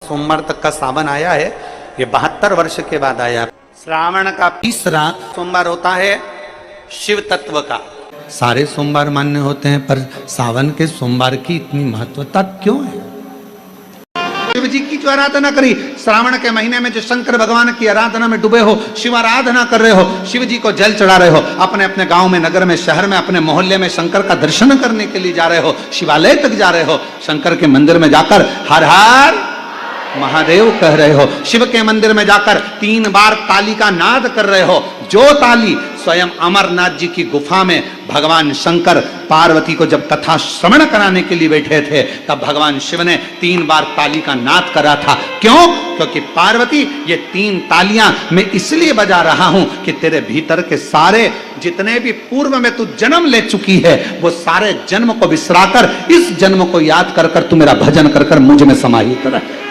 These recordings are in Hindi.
सोमवार तक का सावन आया है, ये 72 वर्ष के बाद आया। श्रावण का तीसरा सोमवार होता है शिव तत्व का। सारे सोमवार मान्य होते हैं, पर सावन के सोमवार की इतनी महत्वता क्यों है? शिव जी की जो आराधना करी, श्रावण के महीने में जो शंकर भगवान की आराधना में डूबे हो, शिव आराधना कर रहे हो, शिव जी को जल चढ़ा रहे हो, अपने अपने गांव में, नगर में, शहर में, अपने मोहल्ले में शंकर का दर्शन करने के लिए जा रहे हो, शिवालय तक जा रहे हो, शंकर के मंदिर में जाकर हर हर महादेव कह रहे हो, शिव के मंदिर में जाकर 3 बार ताली का नाद कर रहे हो। जो ताली स्वयं अमरनाथ जी की गुफा में भगवान शंकर पार्वती को जब कथा श्रवण कराने के लिए बैठे थे, तब भगवान शिव ने 3 बार ताली का नाद करा था। क्यों? क्योंकि पार्वती, ये 3 तालियां मैं इसलिए बजा रहा हूं कि तेरे भीतर के सारे जितने भी पूर्व में तू जन्म ले चुकी है, वो सारे जन्म को बिसराकर इस जन्म को याद कर कर तू मेरा भजन कर कर मुझ में समाहित रहे।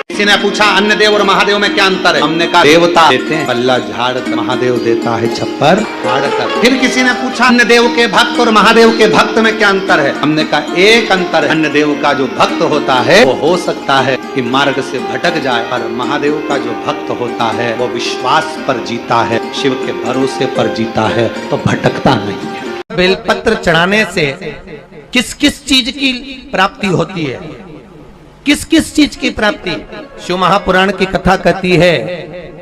किसी ने पूछा अन्य देव और महादेव में क्या अंतर है? हमने कहा देवता देते हैं पल्ला झाड़ कर, महादेव देता है छप्पर फाड़ कर। फिर किसी ने पूछा अन्य देव के भक्त और महादेव के भक्त में क्या अंतर है? हमने कहा एक अंतर है, अन्य देव का जो भक्त होता है वो हो सकता है कि मार्ग से भटक जाए, पर महादेव का जो भक्त होता है वो विश्वास पर जीता है, शिव के भरोसे पर जीता है, तो भटकता नहीं है। बेलपत्र चढ़ाने से किस किस चीज की प्राप्ति होती है? किस किस चीज की प्राप्ति? शिव महापुराण की कथा कहती है,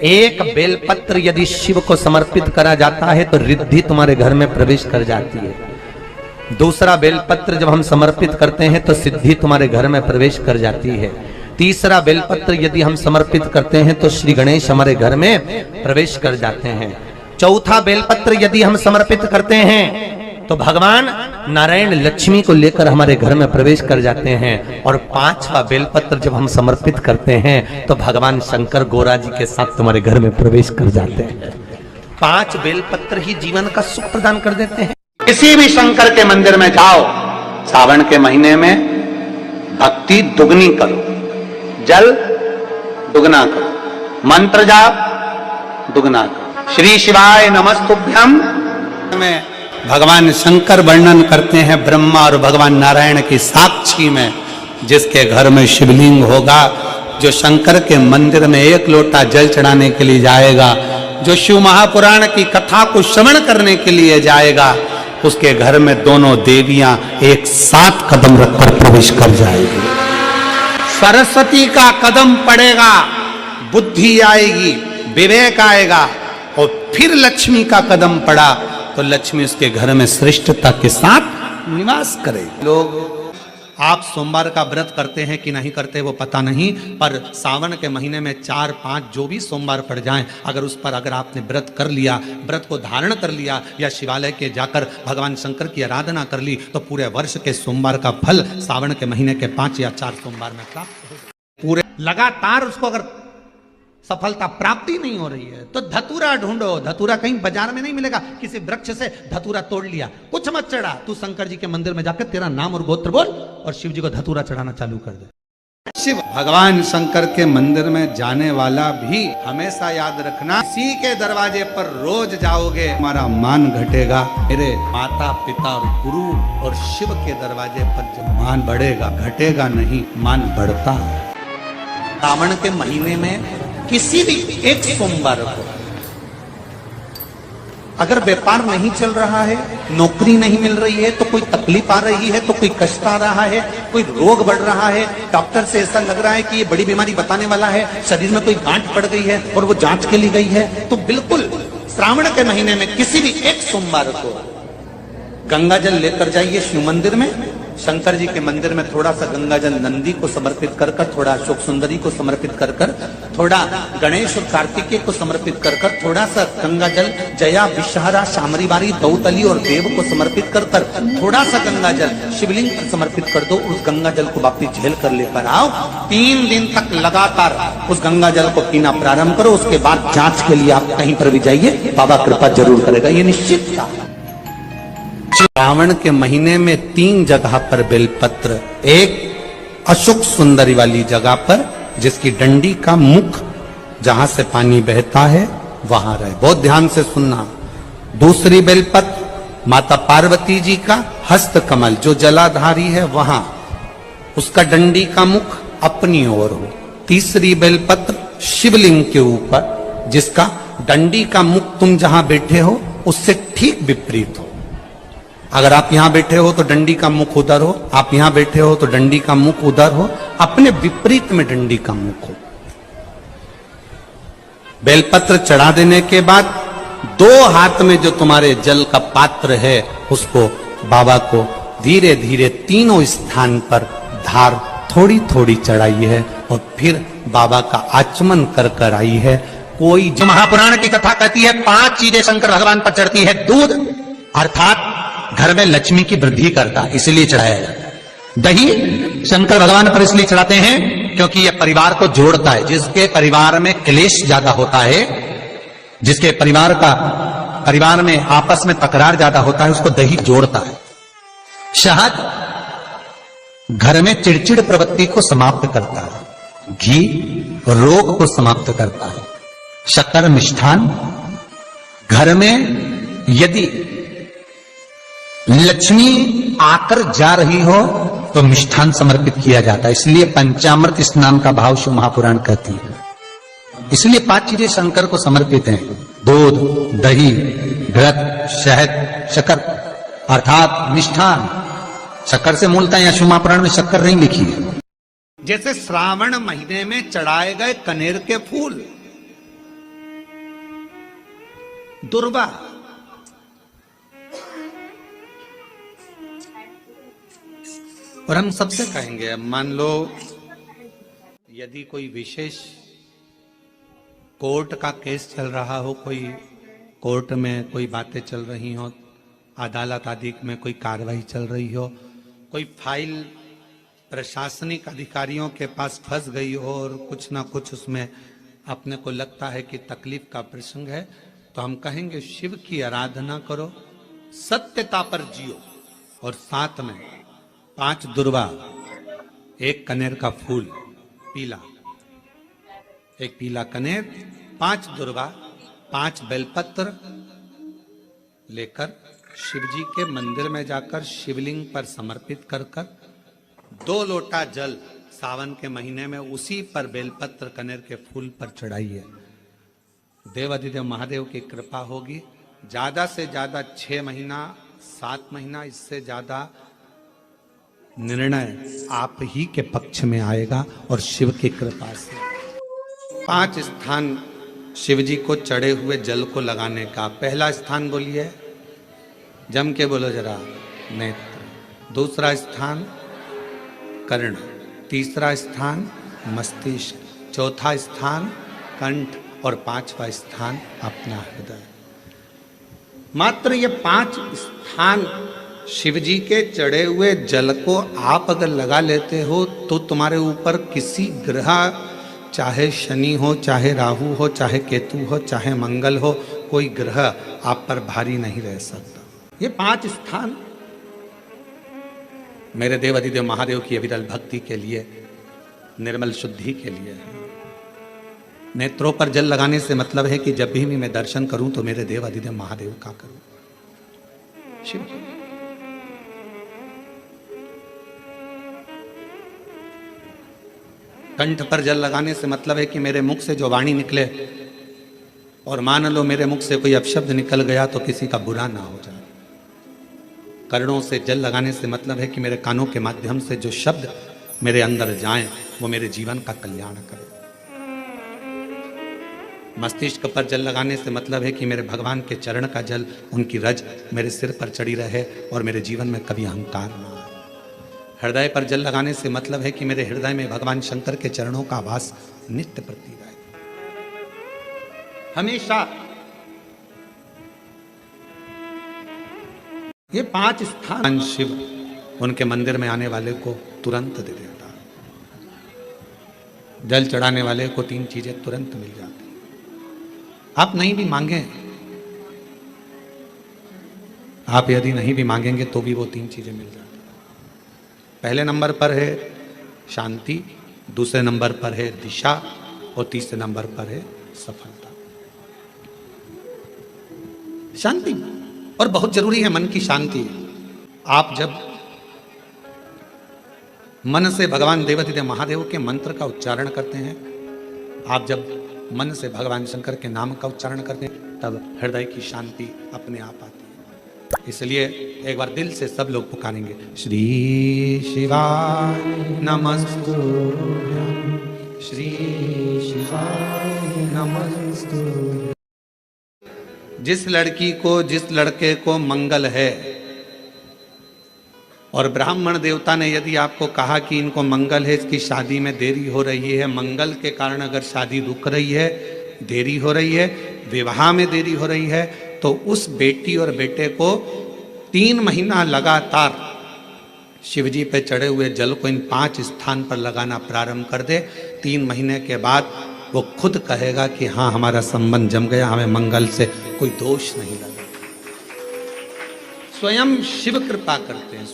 एक बेलपत्र यदि शिव को समर्पित करा जाता है तो रिद्धि तुम्हारे घर में प्रवेश कर जाती है। दूसरा बेलपत्र जब हम समर्पित करते हैं तो सिद्धि तुम्हारे घर में प्रवेश कर जाती है। तीसरा बेलपत्र यदि हम समर्पित करते हैं तो श्री गणेश हमारे घर में प्रवेश कर जाते हैं। चौथा बेलपत्र यदि हम समर्पित करते हैं तो भगवान नारायण लक्ष्मी को लेकर हमारे घर में प्रवेश कर जाते हैं। और 5वां बेलपत्र जब हम समर्पित करते हैं तो भगवान शंकर गोरा जी के साथ तुम्हारे घर में प्रवेश कर जाते हैं। 5 बेलपत्र ही जीवन का सुख प्रदान कर देते हैं। किसी भी शंकर के मंदिर में जाओ, सावन के महीने में भक्ति दुगनी करो, जल दुगना करो, मंत्र जाप दुगना करो। श्री शिवाय नमस्तुभ्यम में भगवान शंकर वर्णन करते हैं ब्रह्मा और भगवान नारायण की साक्षी में, जिसके घर में शिवलिंग होगा, जो शंकर के मंदिर में 1 लोटा जल चढ़ाने के लिए जाएगा, जो शिव महापुराण की कथा को श्रवण करने के लिए जाएगा, उसके घर में दोनों देवियां एक साथ कदम रखकर प्रवेश कर जाएगी। सरस्वती का कदम पड़ेगा, बुद्धि आएगी, विवेक आएगा, और फिर लक्ष्मी का कदम पड़ा तो लक्ष्मी उसके घर में श्रेष्ठता के साथ निवास करे। लोग आप सोमवार का व्रत करते हैं कि नहीं करते वो पता नहीं, पर सावन के महीने में 4-5 जो भी सोमवार पड़ जाएं, अगर उस पर अगर आपने व्रत कर लिया, व्रत को धारण कर लिया, या शिवालय के जाकर भगवान शंकर की आराधना कर ली, तो पूरे वर्ष के सोमवार का फल सावन के महीने के 5 या 4 सोमवार में प्राप्त हो। पूरे लगातार उसको अगर सफलता प्राप्ति नहीं हो रही है तो धतूरा ढूंढो। धतूरा कहीं बाजार में नहीं मिलेगा, किसी वृक्ष से धतूरा तोड़ लिया, कुछ मत चढ़ा, तू शंकर जी के मंदिर में जाकर तेरा नाम और गोत्र बोल और शिव जी को धतूरा चढ़ाना चालू कर दे। शिव भगवान शंकर के मंदिर में जाने वाला भी हमेशा याद रखना, इसी के दरवाजे पर रोज जाओगे, हमारा मान घटेगा। मेरे माता पिता और गुरु और शिव के दरवाजे पर जब मान बढ़ेगा, घटेगा नहीं, मान बढ़ता। सावन के महीने में किसी भी एक सोमवार को अगर व्यापार नहीं चल रहा है, नौकरी नहीं मिल रही है, तो कोई तकलीफ आ रही है, तो कोई कष्ट आ रहा है, कोई रोग बढ़ रहा है, डॉक्टर से ऐसा लग रहा है कि ये बड़ी बीमारी बताने वाला है, शरीर में कोई गांठ पड़ गई है और वो जांच के लिए गई है, तो बिल्कुल श्रावण के महीने में किसी भी एक सोमवार को गंगा जल लेकर जाइए शिव मंदिर में। शंकर जी के मंदिर में थोड़ा सा गंगा जल नंदी को समर्पित कर कर, थोड़ा अशोक सुंदरी को समर्पित कर कर, थोड़ा गणेश और कार्तिकेय को समर्पित कर कर, थोड़ा सा गंगा जल जया विषहरा शामरीबारी दौतली और देव को समर्पित कर कर, थोड़ा सा गंगा जल शिवलिंग पर समर्पित कर दो। उस गंगा जल को वापिस झेल कर लेकर आओ। 3 दिन तक लगातार उस गंगा जल को पीना प्रारंभ करो। उसके बाद जांच के लिए आप कहीं पर भी जाइए, बाबा कृपा जरूर करेगा, ये निश्चित था। श्रावण के महीने में 3 जगह पर बेलपत्र, एक अशोक सुंदरी वाली जगह पर जिसकी डंडी का मुख जहां से पानी बहता है वहां रहे, बहुत ध्यान से सुनना। दूसरी बेलपत्र माता पार्वती जी का हस्त कमल जो जलाधारी है वहां, उसका डंडी का मुख अपनी ओर हो। तीसरी बेलपत्र शिवलिंग के ऊपर, जिसका डंडी का मुख तुम जहां बैठे हो उससे ठीक विपरीत हो। अगर आप यहां बैठे हो तो डंडी का मुख उधर हो, आप यहां बैठे हो तो डंडी का मुख उधर हो, अपने विपरीत में डंडी का मुख हो। बेलपत्र चढ़ा देने के बाद दो हाथ में जो तुम्हारे जल का पात्र है उसको बाबा को धीरे धीरे तीनों स्थान पर धार थोड़ी थोड़ी चढ़ाई है और फिर बाबा का आचमन कर कर आई है। कोई जो महापुराण की कथा कहती है 5 चीजें शंकर भगवान पर चढ़ती है। दूध अर्थात घर में लक्ष्मी की वृद्धि करता, इसलिए चढ़ाया जाता है। दही शंकर भगवान पर इसलिए चढ़ाते हैं क्योंकि यह परिवार को जोड़ता है। जिसके परिवार में क्लेश ज्यादा होता है, जिसके परिवार में आपस में तकरार ज्यादा होता है, उसको दही जोड़ता है। शहद घर में चिड़चिड़ प्रवृत्ति को समाप्त करता है। घी रोग को समाप्त करता है। शक्कर मिष्ठान घर में यदि लक्ष्मी आकर जा रही हो तो मिष्ठान समर्पित किया जाता है। इसलिए पंचामृत स्नान का भाव शिव महापुराण कहती है। इसलिए 5 चीजें शंकर को समर्पित हैं। दूध, दही, घृत, शहद, शक्कर अर्थात मिष्ठान। शक्कर से मूलतः यहाँ शिव महापुराण में शक्कर नहीं लिखी है। जैसे श्रावण महीने में चढ़ाए गए कनेर के फूल, दुर्वा, और हम सबसे कहेंगे, अब मान लो यदि कोई विशेष कोर्ट का केस चल रहा हो, कोई कोर्ट में कोई बातें चल रही हो, अदालत आदि में कोई कार्रवाई चल रही हो, कोई फाइल प्रशासनिक अधिकारियों के पास फंस गई हो और कुछ ना कुछ उसमें अपने को लगता है कि तकलीफ का प्रसंग है, तो हम कहेंगे शिव की आराधना करो, सत्यता पर जियो और साथ में 5 दुर्वा, 1 कनेर का फूल पीला, 1 पीला कनेर, 5 दुर्वा, 5 बेलपत्र लेकर शिव जी के मंदिर में जाकर शिवलिंग पर समर्पित कर 2 लोटा जल सावन के महीने में उसी पर बेलपत्र कनेर के फूल पर चढ़ाइए। देवाधिदेव महादेव की कृपा होगी। ज्यादा से ज्यादा 6 महीना 7 महीना, इससे ज्यादा निर्णय आप ही के पक्ष में आएगा और शिव की कृपा से। 5 स्थान शिव जी को चढ़े हुए जल को लगाने का। पहला स्थान बोलिए, जम के बोलो जरा, नेत्र। दूसरा स्थान कर्ण, तीसरा स्थान मस्तिष्क, चौथा स्थान कंठ और 5वां स्थान अपना हृदय। मात्र ये 5 स्थान शिव जी के चढ़े हुए जल को आप अगर लगा लेते हो तो तुम्हारे ऊपर किसी ग्रह, चाहे शनि हो, चाहे राहु हो, चाहे केतु हो, चाहे मंगल हो, कोई ग्रह आप पर भारी नहीं रह सकता। ये 5 स्थान मेरे देव अधिदेव महादेव की अविरल भक्ति के लिए, निर्मल शुद्धि के लिए है। नेत्रों पर जल लगाने से मतलब है कि जब भी मैं दर्शन करूं तो मेरे देव अधिदेव महादेव का करूं, शिव। कंठ पर जल लगाने से मतलब है कि मेरे मुख से जो वाणी निकले, और मान लो मेरे मुख से कोई अपशब्द निकल गया तो किसी का बुरा ना हो जाए। कर्णों से जल लगाने से मतलब है कि मेरे कानों के माध्यम से जो शब्द मेरे अंदर जाएं वो मेरे जीवन का कल्याण करें। मस्तिष्क पर जल लगाने से मतलब है कि मेरे भगवान के चरण का जल, उनकी रज मेरे सिर पर चढ़ी रहे और मेरे जीवन में कभी अहंकार ना आए। हृदय पर जल लगाने से मतलब है कि मेरे हृदय में भगवान शंकर के चरणों का आभास नित्य प्रतीत रहे हमेशा। ये 5 स्थान शिव उनके मंदिर में आने वाले को तुरंत दे देता है। जल चढ़ाने वाले को 3 चीजें तुरंत मिल जाती। आप नहीं भी मांगे, आप यदि नहीं भी मांगेंगे तो भी वो 3 चीजें मिल जाती। पहले नंबर पर है शांति, दूसरे नंबर पर है दिशा और तीसरे नंबर पर है सफलता। शांति और बहुत जरूरी है, मन की शांति। आप जब मन से भगवान देवाधिदेव महादेव के मंत्र का उच्चारण करते हैं। आप जब मन से भगवान शंकर के नाम का उच्चारण करते हैं तब हृदय की शांति अपने आप आती है। इसलिए एक बार दिल से सब लोग पुकारेंगे, श्री शिवाय नमस्तुभ्यं, श्री शिवाय नमस्तुभ्यं। जिस लड़की को, जिस लड़के को मंगल है, और ब्राह्मण देवता ने यदि आपको कहा कि इनको मंगल है, इसकी शादी में देरी हो रही है, मंगल के कारण अगर शादी रुक रही है, देरी हो रही है, विवाह में देरी हो रही है, तो उस बेटी और बेटे को 3 महीना लगातार शिवजी पे चढ़े हुए जल को इन 5 स्थान पर लगाना प्रारंभ कर दे। 3 महीने के बाद वो खुद कहेगा कि हाँ, हमारा संबंध जम गया, हमें मंगल से कोई दोष नहीं लगा। स्वयं शिव कृपा करते हैं।